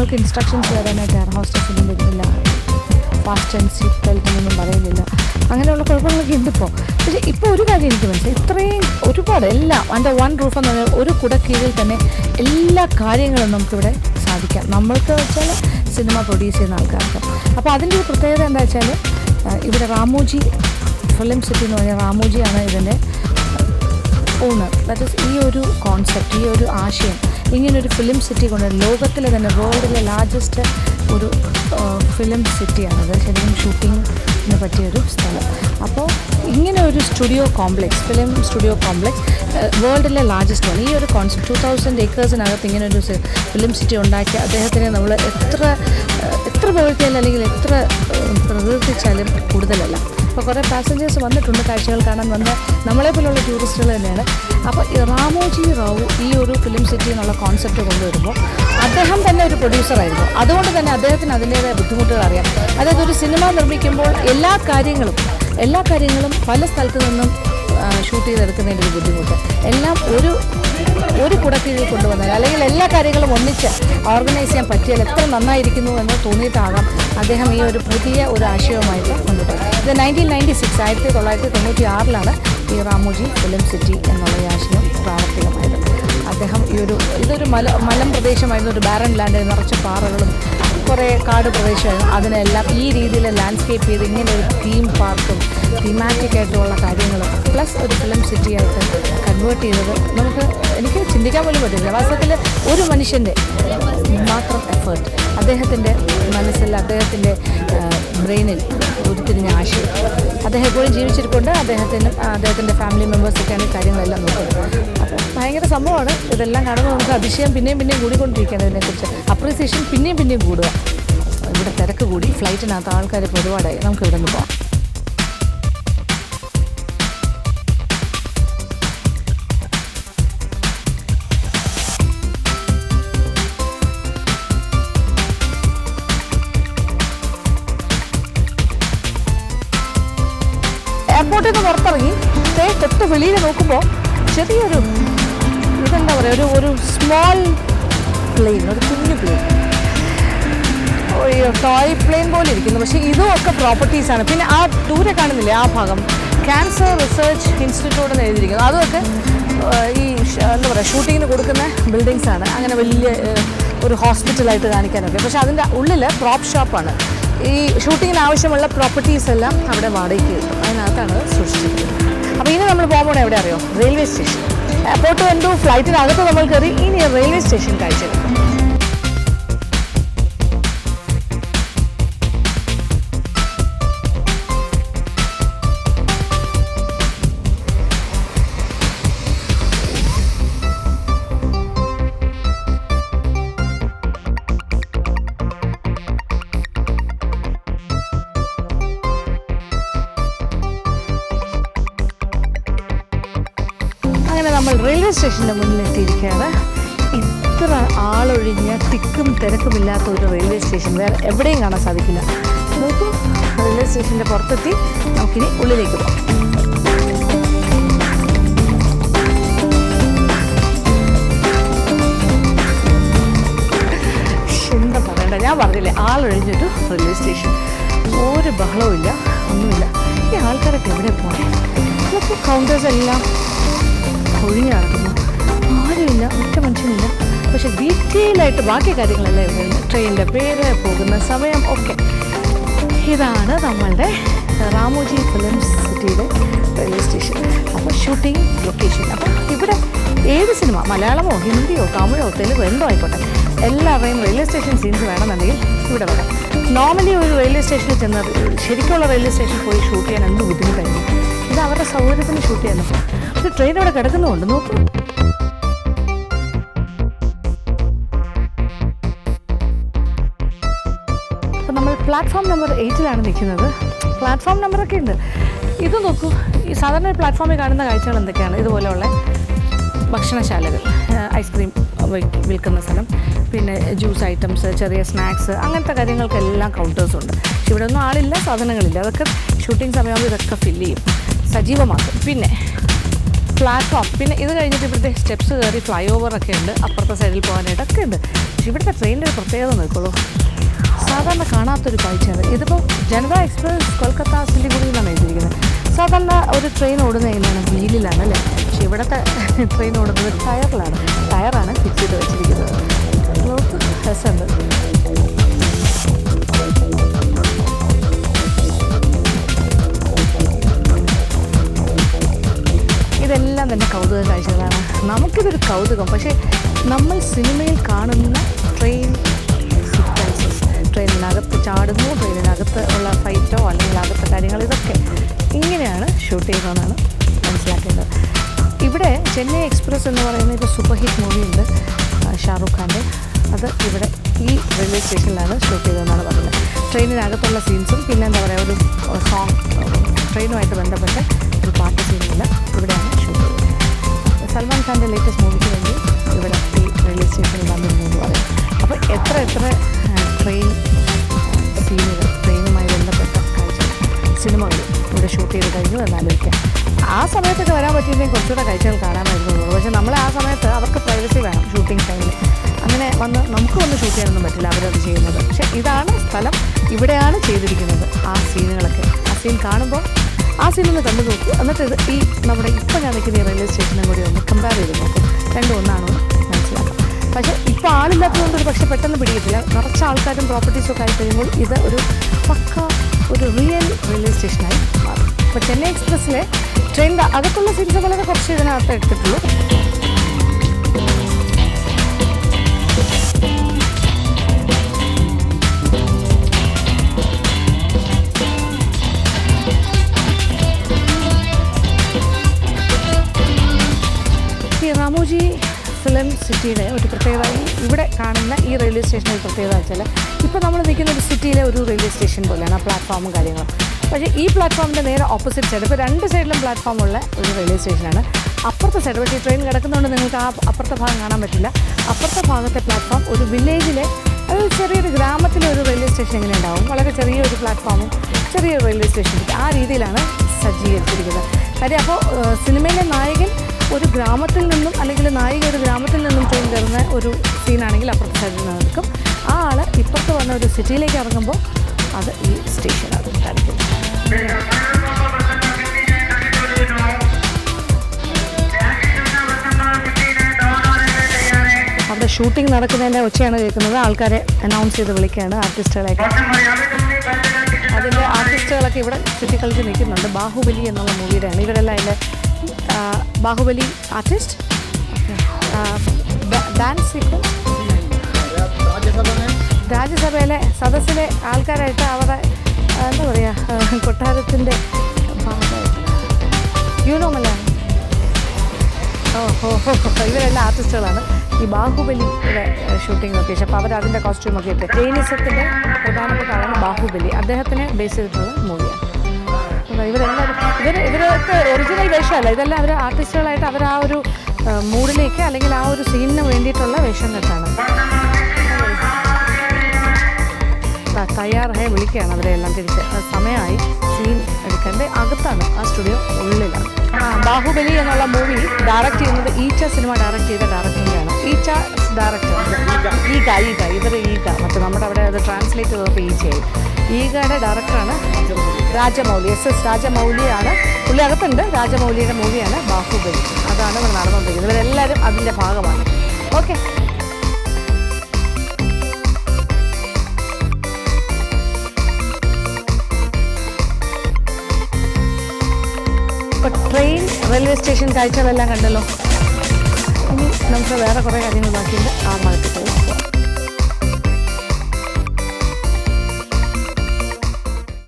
നമ്മൾക്ക് ഇൻസ്ട്രക്ഷൻസ് തരാനായിട്ട് എയർ ഹോസ്റ്റസിനും വരുന്നില്ല, ഫാസ്റ്റ് ആൻഡ് സീറ്റ് ബെൽറ്റ് എന്നൊന്നും പറയുന്നില്ല. അങ്ങനെയുള്ള കുഴപ്പങ്ങളൊക്കെ ഉണ്ട് ഇപ്പോൾ. പക്ഷേ ഇപ്പോൾ ഒരു കാര്യം എനിക്ക് മനസ്സിലായി, ഇത്രയും ഒരുപാട് എല്ലാം അണ്ടർ വൺ റൂഫ് എന്ന് പറഞ്ഞാൽ ഒരു കുടക്കീഴിൽ തന്നെ എല്ലാ കാര്യങ്ങളും നമുക്കിവിടെ സാധിക്കാം. നമ്മൾക്ക് വെച്ചാൽ സിനിമ പ്രൊഡ്യൂസ് ചെയ്യുന്ന ആൾക്കാർക്ക്. അപ്പോൾ അതിൻ്റെ ഒരു പ്രത്യേകത എന്താ വെച്ചാൽ ഇവിടെ റാമോജി ഫിലിം സിറ്റി എന്ന് പറഞ്ഞാൽ റാമോജിയാണ് ഇതിൻ്റെ ഓണർ. ദാറ്റ് ഈസ് ഈ ഒരു കോൺസെപ്റ്റ്, ഈ ഒരു ആശയം, ഇങ്ങനൊരു ഫിലിം സിറ്റി കൊണ്ട് ലോകത്തിലെ തന്നെ വേൾഡിലെ ലാർജസ്റ്റ് ഒരു ഫിലിം സിറ്റിയാണത്, ശരിക്കും ഷൂട്ടിങ്ങിന് പറ്റിയൊരു സ്ഥലം. അപ്പോൾ ഇങ്ങനെ ഒരു studio complex, film studio complex വേൾഡിലെ ലാർജസ്റ്റ് ആണ്. ഈ ഒരു കോൺസെപ്റ്റ് 2000 ഏക്കേഴ്സിനകത്ത് ഇങ്ങനെ ഒരു ഫിലിം സിറ്റി ഉണ്ടാക്കി അദ്ദേഹത്തിനെ നമ്മൾ എത്ര പ്രവർത്തിയാലും അല്ലെങ്കിൽ എത്ര പ്രകീർത്തിച്ചാലും കൂടുതലല്ല. അപ്പോൾ കുറേ പാസഞ്ചേഴ്സ് വന്നിട്ടുണ്ട് കാഴ്ചകൾ കാണാൻ വന്ന നമ്മളെപ്പോലുള്ള ടൂറിസ്റ്റുകൾ തന്നെയാണ്. അപ്പോൾ റാമോജി റാവു ഈ ഒരു ഫിലിം സിറ്റി എന്നുള്ള കോൺസെപ്റ്റ് കൊണ്ടുവരുമ്പോൾ അദ്ദേഹം തന്നെ ഒരു പ്രൊഡ്യൂസറായിരുന്നു. അതുകൊണ്ട് തന്നെ അദ്ദേഹത്തിന് അതിൻ്റേതായ ബുദ്ധിമുട്ടുകൾ അറിയാം. അതായത് ഒരു സിനിമ നിർമ്മിക്കുമ്പോൾ എല്ലാ കാര്യങ്ങളും പല സ്ഥലത്തു നിന്നും ഷൂട്ട് ചെയ്തെടുക്കുന്നതിൻ്റെ ഒരു ബുദ്ധിമുട്ട് എല്ലാം ഒരു കുടക്കീഴിൽ കൊണ്ടുവന്നാൽ അല്ലെങ്കിൽ എല്ലാ കാര്യങ്ങളും ഒന്നിച്ച് ഓർഗനൈസ് ചെയ്യാൻ പറ്റിയാൽ എത്ര നന്നായിരിക്കുന്നു എന്ന് തോന്നിയിട്ടാകാം അദ്ദേഹം ഈ ഒരു പുതിയ ഒരു ആശയവുമായിട്ട് കൊണ്ടുപോയി. ഇത് 1996 ഈ റാമോജി ഫിലിം സിറ്റി എന്നുള്ള ഈ ആശയം പ്രാവർത്തികമായത്. അദ്ദേഹം ഇതൊരു മലം പ്രദേശമായിരുന്നു, ഒരു ബാരൻ ലാൻഡ്, നിറച്ച് പാറകളും കുറേ കാട് പ്രദേശമായിരുന്നു. അതിനെല്ലാം ഈ രീതിയിൽ ലാൻഡ്സ്കേപ്പ് ചെയ്ത് ഇങ്ങനെ ഒരു തീം പാർക്കും തീമാറ്റിക് ആയിട്ടുള്ള കാര്യങ്ങളും പ്ലസ് ഒരു ഫിലിം സിറ്റി ആയിട്ട് കൺവേർട്ട് ചെയ്തത് എനിക്ക് ചിന്തിക്കാൻ പോലും പറ്റില്ല. വാസ്തവത്തിൽ ഒരു മനുഷ്യൻ്റെ മാത്രം എഫേർട്ട്, അദ്ദേഹത്തിൻ്റെ മനസ്സിൽ, അദ്ദേഹത്തിൻ്റെ ബ്രെയിനിൽ ഉരുത്തിരിഞ്ഞ ആശയം. അദ്ദേഹം എപ്പോഴും ജീവിച്ചിരിക്കൊണ്ട് അദ്ദേഹത്തിൻ്റെ ഫാമിലി മെമ്പേഴ്സൊക്കെയാണ് ഈ കാര്യങ്ങളെല്ലാം നോക്കുന്നത്. അപ്പോൾ ഭയങ്കര സംഭവമാണ്. ഇതെല്ലാം കാണുമ്പോൾ നമുക്ക് അതിശയം പിന്നെയും കൂടിക്കൊണ്ടിരിക്കുകയാണ്. ഇതിനെക്കുറിച്ച് അപ്രീസിയേഷൻ പിന്നെയും കൂടുക. ഇവിടെ തിരക്ക് കൂടി, ഫ്ലൈറ്റിനകത്ത് ആൾക്കാർ ഇപ്പോൾ ഒരുപാടായി. നമുക്ക് ഇവിടെ നിന്ന് പോകാം. എയർപോർട്ടിൽ നിന്ന് പുറത്തിറങ്ങി തൊട്ട് വെളിയിൽ നോക്കുമ്പോൾ ചെറിയൊരു ഇതെന്താ പറയുക, ഒരു സ്മോൾ പ്ലെയിൻ, ഒരു കുഞ്ഞു പ്ലെയിൻ, ഒരു ടോയ് പ്ലെയിൻ പോലെ ഇരിക്കുന്നു. പക്ഷേ ഇതുമൊക്കെ പ്രോപ്പർട്ടീസാണ്. പിന്നെ ആ ദൂരെ കാണുന്നില്ലേ ആ ഭാഗം, ക്യാൻസർ റിസർച്ച് ഇൻസ്റ്റിറ്റ്യൂട്ട് എന്ന് എഴുതിയിരിക്കുന്നു. അതുമൊക്കെ ഈ എന്താ പറയുക ഷൂട്ടിങ്ങിന് കൊടുക്കുന്ന ബിൽഡിങ്സാണ്. അങ്ങനെ വലിയ ഒരു ഹോസ്പിറ്റലായിട്ട് കാണിക്കാനൊക്കെ. പക്ഷേ അതിൻ്റെ ഉള്ളിൽ പ്രോപ്പ് ഷോപ്പാണ്. ഈ ഷൂട്ടിങ്ങിന് ആവശ്യമുള്ള പ്രോപ്പർട്ടീസ് എല്ലാം അവിടെ വാടകയ്ക്ക് കിട്ടും. അതിനകത്താണ് സൂക്ഷിച്ചിരിക്കുന്നത്. അപ്പോൾ ഇനി നമ്മൾ പോകുമ്പോൾ എവിടെ അറിയോ? Railway station. എയർപോർട്ട് കണ്ടു, ഫ്ലൈറ്റിനകത്ത് നമ്മൾ കയറി. ഇനി റെയിൽവേ സ്റ്റേഷൻ കാഴ്ച കിട്ടും. നമ്മൾ റെയിൽവേ സ്റ്റേഷൻ്റെ മുന്നിലെത്തിയിരിക്കുകയാണ്. ഇത്ര ആളൊഴിഞ്ഞ തിക്കും തിരക്കുമില്ലാത്ത ഒരു റെയിൽവേ സ്റ്റേഷൻ വേറെ എവിടെയും കാണാൻ സാധിക്കില്ല. നോക്കൂ, റെയിൽവേ സ്റ്റേഷൻ്റെ പുറത്തെത്തി. നമുക്കിനി ഉള്ളിലേക്ക് പോകാം. എന്താ പറയണ്ട, ഞാൻ പറഞ്ഞില്ലേ ആളൊഴിഞ്ഞൊരു റെയിൽവേ സ്റ്റേഷൻ. ഒരു ബഹളവും ഇല്ല, ഒന്നുമില്ല. ഈ ആൾക്കാരൊക്കെ എവിടെ പോകണേ? നമുക്ക് കൗണ്ടേഴ്സ് എല്ലാം ഒഴിഞ്ഞു നടക്കുന്നു, ആരുമില്ല, ഒറ്റ മനുഷ്യനില്ല. പക്ഷെ ഡീറ്റെയിലായിട്ട് ബാക്കി കാര്യങ്ങളെല്ലാം ഇവിടെ, ട്രെയിനിൻ്റെ പേര്, പോകുന്ന സമയം ഒക്കെ. ഇതാണ് നമ്മളുടെ റാമോജി ഫിലിം സിറ്റിയുടെ റെയിൽവേ സ്റ്റേഷൻ. അപ്പോൾ ഷൂട്ടിംഗ് ലൊക്കേഷൻ. അപ്പോൾ ഇവിടെ ഏത് സിനിമ, മലയാളമോ ഹിന്ദിയോ തമിഴോ തെലുങ്കോ എന്തോ ആയിക്കോട്ടെ, എല്ലാവരെയും റെയിൽവേ സ്റ്റേഷൻ സീൻസ് വേണമെന്നുണ്ടെങ്കിൽ ഇവിടെ വരാം. നോർമലി ഒരു റെയിൽവേ സ്റ്റേഷനിൽ ചെന്നത് ശരിക്കുള്ള റെയിൽവേ സ്റ്റേഷനിൽ പോയി ഷൂട്ട് ചെയ്യാൻ എന്ത് ബുദ്ധിമുട്ടായിരുന്നു. ഇത് അവരുടെ സൗകര്യത്തിന് ഷൂട്ട് ചെയ്യുന്നു. ഒരു ട്രെയിൻ ഇവിടെ കിടക്കുന്നുമുണ്ട്, നോക്കൂ. അപ്പോൾ നമ്മൾ പ്ലാറ്റ്ഫോം നമ്പർ 8 നിൽക്കുന്നത്. പ്ലാറ്റ്ഫോം നമ്പറൊക്കെ ഉണ്ട്. ഇത് നോക്കൂ, ഈ സാധാരണ പ്ലാറ്റ്ഫോമിൽ കാണുന്ന കാഴ്ചകൾ എന്തൊക്കെയാണ്? ഇതുപോലെയുള്ള ഭക്ഷണശാലകൾ, ഐസ്ക്രീം വിൽക്കുന്ന സ്ഥലം, പിന്നെ ജ്യൂസ് ഐറ്റംസ്, ചെറിയ സ്നാക്സ്, അങ്ങനത്തെ കാര്യങ്ങൾക്കെല്ലാം കൗണ്ടേഴ്സുണ്ട്. പക്ഷെ ഇവിടെ ഒന്നും ആളില്ല, സാധനങ്ങളില്ല. അതൊക്കെ ഷൂട്ടിംഗ് സമയമാകുമ്പോൾ ഇതൊക്കെ ഫില്ല് ചെയ്യും, സജീവമാക്കും. പിന്നെ പ്ലാറ്റ്ഫോം. പിന്നെ ഇത് കഴിഞ്ഞിട്ട് ഇവിടുത്തെ സ്റ്റെപ്സ് കയറി ഫ്ലൈ ഓവറൊക്കെ ഉണ്ട്, അപ്പുറത്തെ സൈഡിൽ പോകാനായിട്ടൊക്കെ ഉണ്ട്. പക്ഷേ ഇവിടുത്തെ ട്രെയിനിൻ്റെ ഒരു പ്രത്യേകത നോക്കുള്ളൂ, സാധാരണ കാണാത്തൊരു കാഴ്ചയാണ്. ഇതിപ്പോൾ ജനത എക്സ്പ്രസ് കൊൽക്കത്ത സിലിഗുഡി എന്നാണ് എഴുതിയിരിക്കുന്നത്. സാധാരണ ഒരു ട്രെയിൻ ഓടുന്നത് എങ്ങനെയാണ്, വീലിലാണ് അല്ലേ? പക്ഷേ ഇവിടുത്തെ ട്രെയിൻ ഓടുന്നത് ടയറാണ് ഫിക്സ് ചെയ്ത് വെച്ചിരിക്കുന്നത്. രസമുണ്ട്. ഇതെല്ലാം തന്നെ കൗതുക കാഴ്ചകളാണ്. നമുക്കിതൊരു കൗതുകം. പക്ഷേ നമ്മൾ സിനിമയിൽ കാണുന്ന ട്രെയിൻ സീക്വൻസസ്, ട്രെയിനിനകത്ത് ചാടുന്നു, ട്രെയിനിനകത്ത് ഉള്ള ഫൈറ്റോ അല്ലെങ്കിൽ അകത്തെ കാര്യങ്ങൾ, ഇതൊക്കെ ഇങ്ങനെയാണ് ഷൂട്ട് ചെയ്യുന്നതെന്നാണ് മനസ്സിലാക്കേണ്ടത്. ഇവിടെ ചെന്നൈ എക്സ്പ്രസ് എന്ന് പറയുന്ന ഇപ്പോൾ സൂപ്പർ ഹിറ്റ് മൂവിയുണ്ട് ഷാറുഖ് ഖാൻ്റെ. അത് ഇവിടെ ഈ റെയിൽവേ സ്റ്റേഷനിലാണ് ഷൂട്ട് ചെയ്തതെന്നാണ് പറയുന്നത്. ട്രെയിനിനകത്തുള്ള സീൻസും പിന്നെ എന്താ പറയുക, ഒരു സോങ്, ട്രെയിനുമായിട്ട് ബന്ധപ്പെട്ട ഒരു പാട്ട് സീനില്ല ഇവിടെയാണ് ഷൂട്ട് ചെയ്തത്. സൽമാൻ ഖാൻ്റെ ലേറ്റസ്റ്റ് മൂവിക്ക് വേണ്ടി ഇവിടെ ഈ റെയിൽവേ സ്റ്റേഷനിൽ വന്നിരുന്നു എന്ന് പറയും. അപ്പോൾ എത്ര ട്രെയിൻ സീനുകൾ, ട്രെയിനുമായി ബന്ധപ്പെട്ട കാഴ്ചകൾ, സിനിമകൾ ഇവിടെ ഷൂട്ട് ചെയ്ത് കഴിഞ്ഞു എന്നാലോചിക്കാം. ആ സമയത്തൊക്കെ വരാൻ പറ്റിയിരുന്നെങ്കിൽ കുറച്ചുകൂടെ കാഴ്ചകൾ കാണാമായിരുന്നു. പക്ഷേ നമ്മൾ ആ സമയത്ത് അവർക്ക് പ്രൈവസി വേണം ഷൂട്ടിംഗ് ടൈമിൽ. അങ്ങനെ നമുക്ക് വന്ന് ഷൂട്ട് ചെയ്യാനൊന്നും പറ്റില്ല, അവരത് ചെയ്യുന്നത്. പക്ഷേ ഇതാണ് സ്ഥലം, ഇവിടെയാണ് ചെയ്തിരിക്കുന്നത് ആ സീനുകളൊക്കെ. ആ സീൻ കാണുമ്പോൾ ആ സീനൊന്ന് കണ്ടു നോക്കൂ. എന്നിട്ട് ഇത് ഈ നമ്മുടെ ഇപ്പോൾ ഞാൻ നിൽക്കുന്ന ഈ റെയിൽവേ സ്റ്റേഷനും കൂടി ഒന്ന് കമ്പയർ ചെയ്ത് നോക്കും, രണ്ടും ഒന്നാണെന്ന് മനസ്സിലാക്കാം. പക്ഷേ ഇപ്പോൾ ആളില്ലാത്തതുകൊണ്ട് ഒരു പക്ഷേ പെട്ടെന്ന് പിടിയിട്ടില്ല. നിറച്ച ആൾക്കാരും പ്രോപ്പർട്ടീസും ഒക്കെ ആയി കഴിയുമ്പോൾ ഇത് ഒരു പക്ക ഒരു റിയൽ റെയിൽവേ സ്റ്റേഷനായി മാറും. ഇപ്പോൾ ചെന്നൈ എക്സ്പ്രസ്സിലെ ട്രെയിനിൻ്റെ അകത്തുള്ള സീൻസ് വളരെ കുറച്ച് ഇതിനകത്ത് എടുത്തിട്ടുള്ളൂ. റാമോജി ഫിലിം സിറ്റിയുടെ ഒരു പ്രത്യേകത, ഇവിടെ കാണുന്ന ഈ റെയിൽവേ സ്റ്റേഷൻ്റെ ഒരു പ്രത്യേകത വെച്ചാൽ ഇപ്പോൾ നമ്മൾ നിൽക്കുന്ന ഒരു സിറ്റിയിലെ ഒരു റെയിൽവേ സ്റ്റേഷൻ പോലെയാണ് ആ പ്ലാറ്റ്ഫോമും കാര്യങ്ങളും. പക്ഷേ ഈ പ്ലാറ്റ്ഫോമിൻ്റെ നേരെ ഓപ്പോസിറ്റ് സൈഡ്, ഇപ്പോൾ രണ്ട് സൈഡിലും പ്ലാറ്റ്ഫോമുള്ള ഒരു റെയിൽവേ സ്റ്റേഷനാണ്. അപ്പുറത്തെ സൈഡ്, പക്ഷേ ഈ ട്രെയിൻ കിടക്കുന്നതുകൊണ്ട് നിങ്ങൾക്ക് ആ അപ്പുറത്തെ ഭാഗം കാണാൻ പറ്റില്ല. അപ്പുറത്തെ ഭാഗത്തെ പ്ലാറ്റ്ഫോം ഒരു വില്ലേജിലെ, അത് ചെറിയൊരു ഗ്രാമത്തിലെ ഒരു റെയിൽവേ സ്റ്റേഷൻ എങ്ങനെ ഉണ്ടാവും, വളരെ ചെറിയൊരു പ്ലാറ്റ്ഫോമും ചെറിയൊരു റെയിൽവേ സ്റ്റേഷൻ, ആ രീതിയിലാണ് സജ്ജീകരിച്ചിരിക്കുന്നത്. കാര്യം അപ്പോൾ സിനിമയിലെ നായകൻ ഒരു ഗ്രാമത്തിൽ നിന്നും അല്ലെങ്കിൽ നായിക ഒരു ഗ്രാമത്തിൽ നിന്നും ട്രെയിൻ കയറുന്ന ഒരു സീനാണെങ്കിൽ അപ്പുറത്തെ സൈഡിൽ നിന്ന് നിൽക്കും. ആ ആൾ ഇപ്പുറത്ത് വന്ന ഒരു സിറ്റിയിലേക്ക് ഇറങ്ങുമ്പോൾ അത് ഈ സ്റ്റേഷനാണ് കാണിക്കുന്നത്. അവിടെ ഷൂട്ടിംഗ് നടക്കുന്നതിൻ്റെ ഒച്ചയാണ് കേൾക്കുന്നത്. ആൾക്കാരെ അനൗൺസ് ചെയ്ത് വിളിക്കുകയാണ് ആർട്ടിസ്റ്റുകളെയൊക്കെ. അതിൻ്റെ ആർട്ടിസ്റ്റുകളൊക്കെ ഇവിടെ ചുറ്റിക്കളിച്ച് നിൽക്കുന്നുണ്ട്. ബാഹുബലി എന്നുള്ള മൂവിയുടെയാണ് ഇവരെല്ലാം. അതിൻ്റെ ബാഹുബലി ആർട്ടിസ്റ്റ്, ഡാൻസ് സീക്വൻസ്, രാജ്യസഭയിലെ സദസ്സിലെ ആൾക്കാരായിട്ട് അവരുടെ എന്താ പറയുക, കൊട്ടാരത്തിൻ്റെ ഭാഗമായിട്ട് യൂണോമല്ലാണ്. ഇവരെല്ലാം ആർട്ടിസ്റ്റുകളാണ്. ഈ ബാഹുബലിയുടെ ഷൂട്ടിംഗ് ലൊക്കേഷൻ. അപ്പോൾ അവരതിൻ്റെ കോസ്റ്റ്യൂമൊക്കെ ഇട്ട്, ജൈനിസത്തിൻ്റെ പ്രധാനപ്പെട്ട ആളാണ് ബാഹുബലി. അദ്ദേഹത്തിനെ ബേസ് ചെയ്തിട്ടുള്ള മൂവിയാണ്. ഇവരെല്ലാവരും ഇവരൊക്കെ ഒറിജിനൽ വേഷമല്ല, ഇതെല്ലാം അവർ ആർട്ടിസ്റ്റുകളായിട്ട് അവർ ആ ഒരു മൂഡിലേക്ക് അല്ലെങ്കിൽ ആ ഒരു സീനിന് വേണ്ടിയിട്ടുള്ള വേഷം കെട്ടാണ്. തയ്യാറായി വിളിക്കുകയാണ് അവരെല്ലാം തിരിച്ച്. സമയമായി സീൻ എടുക്കേണ്ട അകത്താണ്, ആ സ്റ്റുഡിയോ ഉള്ളിലാണ്. ബാഹുബലി എന്നുള്ള മൂവി ഡയറക്റ്റ് ചെയ്യുന്നത് ഈച്ച സിനിമ ഡയറക്റ്റ് ചെയ്ത ഡയറക്ടറിൻ്റെയാണ്. ഈച്ച ഡയറക്ടർ ഈഗ മറ്റേ നമ്മുടെ അവിടെ അത് ട്രാൻസ്ലേറ്റ് ചെയ്തപ്പോൾ ഈച്ചയായി. ഈഗയുടെ ഡയറക്ടറാണ് രാജമൗലി, SS രാജമൗലിയാണ്. പുള്ളി അകത്തുണ്ട്. രാജമൗലിയുടെ മൂവിയാണ് ബാഹുബലി. അതാണ് ഇവിടെ നടന്നുകൊണ്ടിരിക്കുന്നത്. ഇവരെല്ലാവരും അതിൻ്റെ ഭാഗമാണ്. ഓക്കെ, ഇപ്പോൾ ട്രെയിൻ റെയിൽവേ സ്റ്റേഷൻ കാഴ്ചകളെല്ലാം കണ്ടല്ലോ. ഇനി നമുക്ക് വേറെ കുറേ കാര്യങ്ങൾ ബാക്കിയുണ്ട്. ആ മഴത്തിൽ